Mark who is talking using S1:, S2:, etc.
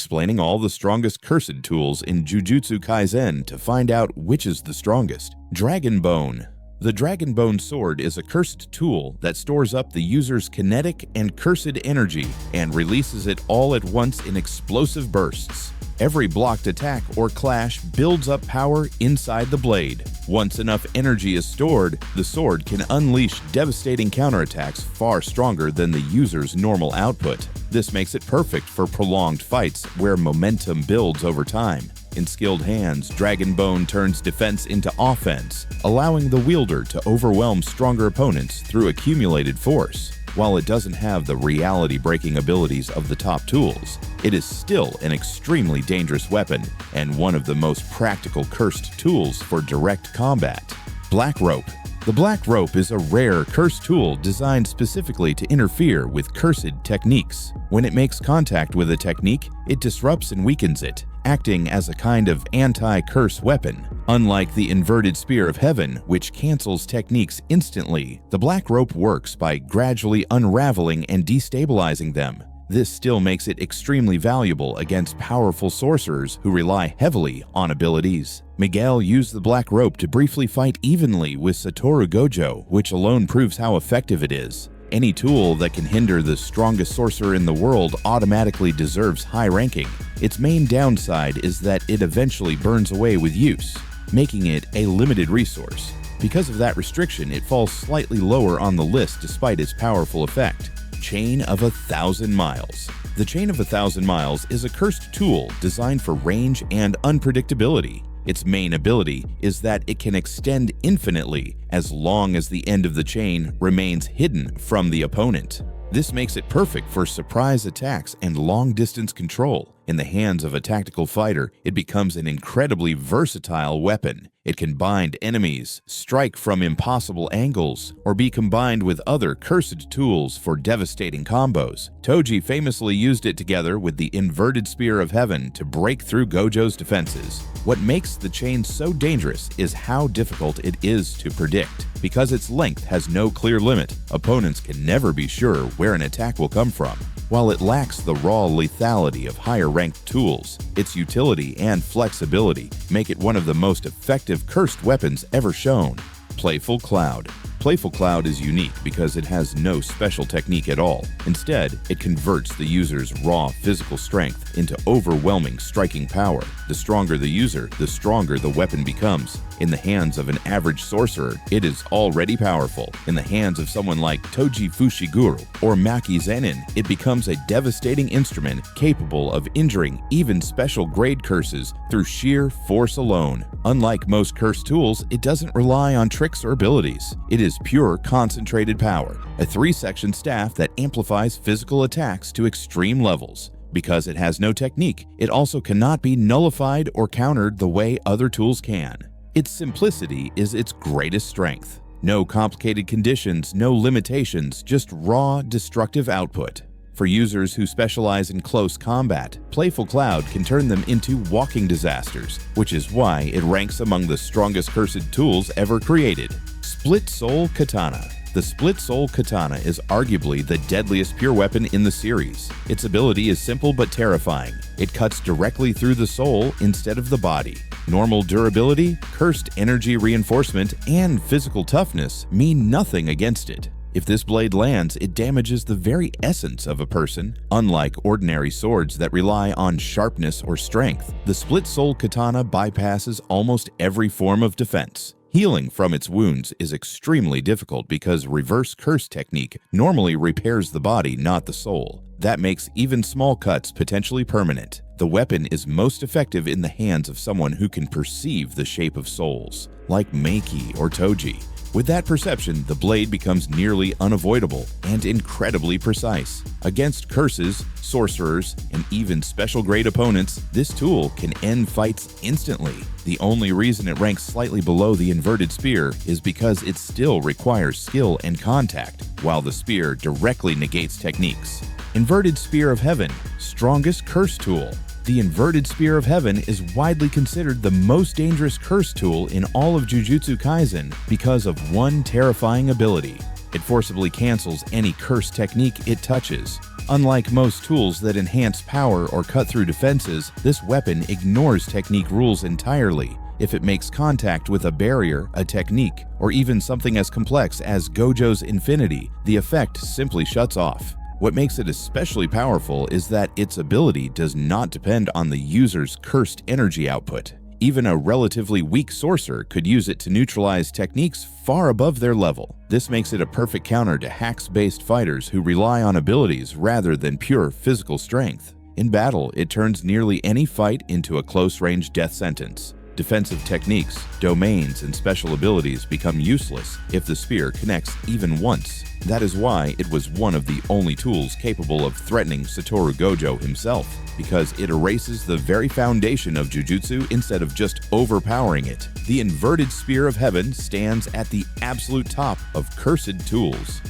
S1: explaining all the strongest cursed tools in Jujutsu Kaisen to find out which is the strongest. Dragon Bone. The Dragon Bone sword is a cursed tool that stores up the user's kinetic and cursed energy and releases it all at once in explosive bursts. Every blocked attack or clash builds up power inside the blade. Once enough energy is stored, the sword can unleash devastating counterattacks far stronger than the user's normal output. This makes it perfect for prolonged fights where momentum builds over time. In skilled hands, Dragon Bone turns defense into offense, allowing the wielder to overwhelm stronger opponents through accumulated force. While it doesn't have the reality-breaking abilities of the top tools, it is still an extremely dangerous weapon and one of the most practical cursed tools for direct combat. Black Rope. The Black Rope is a rare cursed tool designed specifically to interfere with cursed techniques. When it makes contact with a technique, it disrupts and weakens it, acting as a kind of anti-curse weapon. Unlike the Inverted Spear of Heaven, which cancels techniques instantly, the Black Rope works by gradually unraveling and destabilizing them. This still makes it extremely valuable against powerful sorcerers who rely heavily on abilities. Miguel used the Black Rope to briefly fight evenly with Satoru Gojo, which alone proves how effective it is. Any tool that can hinder the strongest sorcerer in the world automatically deserves high ranking. Its main downside is that it eventually burns away with use, making it a limited resource. Because of that restriction, it falls slightly lower on the list despite its powerful effect. Chain of 1,000 Miles. The Chain of 1,000 Miles is a cursed tool designed for range and unpredictability. Its main ability is that it can extend infinitely as long as the end of the chain remains hidden from the opponent. This makes it perfect for surprise attacks and long-distance control. In the hands of a tactical fighter, it becomes an incredibly versatile weapon. It can bind enemies, strike from impossible angles, or be combined with other cursed tools for devastating combos. Toji famously used it together with the Inverted Spear of Heaven to break through Gojo's defenses. What makes the chain so dangerous is how difficult it is to predict. Because its length has no clear limit, opponents can never be sure where an attack will come from. While it lacks the raw lethality of higher-ranked tools, its utility and flexibility make it one of the most effective cursed weapons ever shown. Playful Cloud. Playful Cloud is unique because it has no special technique at all. Instead, it converts the user's raw physical strength into overwhelming striking power. The stronger the user, the stronger the weapon becomes. In the hands of an average sorcerer, it is already powerful. In the hands of someone like Toji Fushiguro or Maki Zenin, it becomes a devastating instrument capable of injuring even special grade curses through sheer force alone. Unlike most cursed tools, it doesn't rely on tricks or abilities. It is pure concentrated power, a 3-section staff that amplifies physical attacks to extreme levels. Because it has no technique, it also cannot be nullified or countered the way other tools can. Its simplicity is its greatest strength. No complicated conditions, no limitations, just raw, destructive output. For users who specialize in close combat, Playful Cloud can turn them into walking disasters, which is why it ranks among the strongest cursed tools ever created. Split Soul Katana. The Split Soul Katana is arguably the deadliest pure weapon in the series. Its ability is simple but terrifying. It cuts directly through the soul instead of the body. Normal durability, cursed energy reinforcement, and physical toughness mean nothing against it. If this blade lands, it damages the very essence of a person. Unlike ordinary swords that rely on sharpness or strength, the Split Soul Katana bypasses almost every form of defense. Healing from its wounds is extremely difficult because reverse curse technique normally repairs the body, not the soul. That makes even small cuts potentially permanent. The weapon is most effective in the hands of someone who can perceive the shape of souls, like Meiki or Toji. With that perception, the blade becomes nearly unavoidable and incredibly precise. Against curses, sorcerers, and even special-grade opponents, this tool can end fights instantly. The only reason it ranks slightly below the Inverted Spear is because it still requires skill and contact, while the spear directly negates techniques. Inverted Spear of Heaven, strongest curse tool. The Inverted Spear of Heaven is widely considered the most dangerous curse tool in all of Jujutsu Kaisen because of one terrifying ability. It forcibly cancels any curse technique it touches. Unlike most tools that enhance power or cut through defenses, this weapon ignores technique rules entirely. If it makes contact with a barrier, a technique, or even something as complex as Gojo's Infinity, the effect simply shuts off. What makes it especially powerful is that its ability does not depend on the user's cursed energy output. Even a relatively weak sorcerer could use it to neutralize techniques far above their level. This makes it a perfect counter to hacks-based fighters who rely on abilities rather than pure physical strength. In battle, it turns nearly any fight into a close-range death sentence. Defensive techniques, domains, and special abilities become useless if the spear connects even once. That is why it was one of the only tools capable of threatening Satoru Gojo himself, because it erases the very foundation of Jujutsu instead of just overpowering it. The inverted Spear of Heaven stands at the absolute top of cursed tools.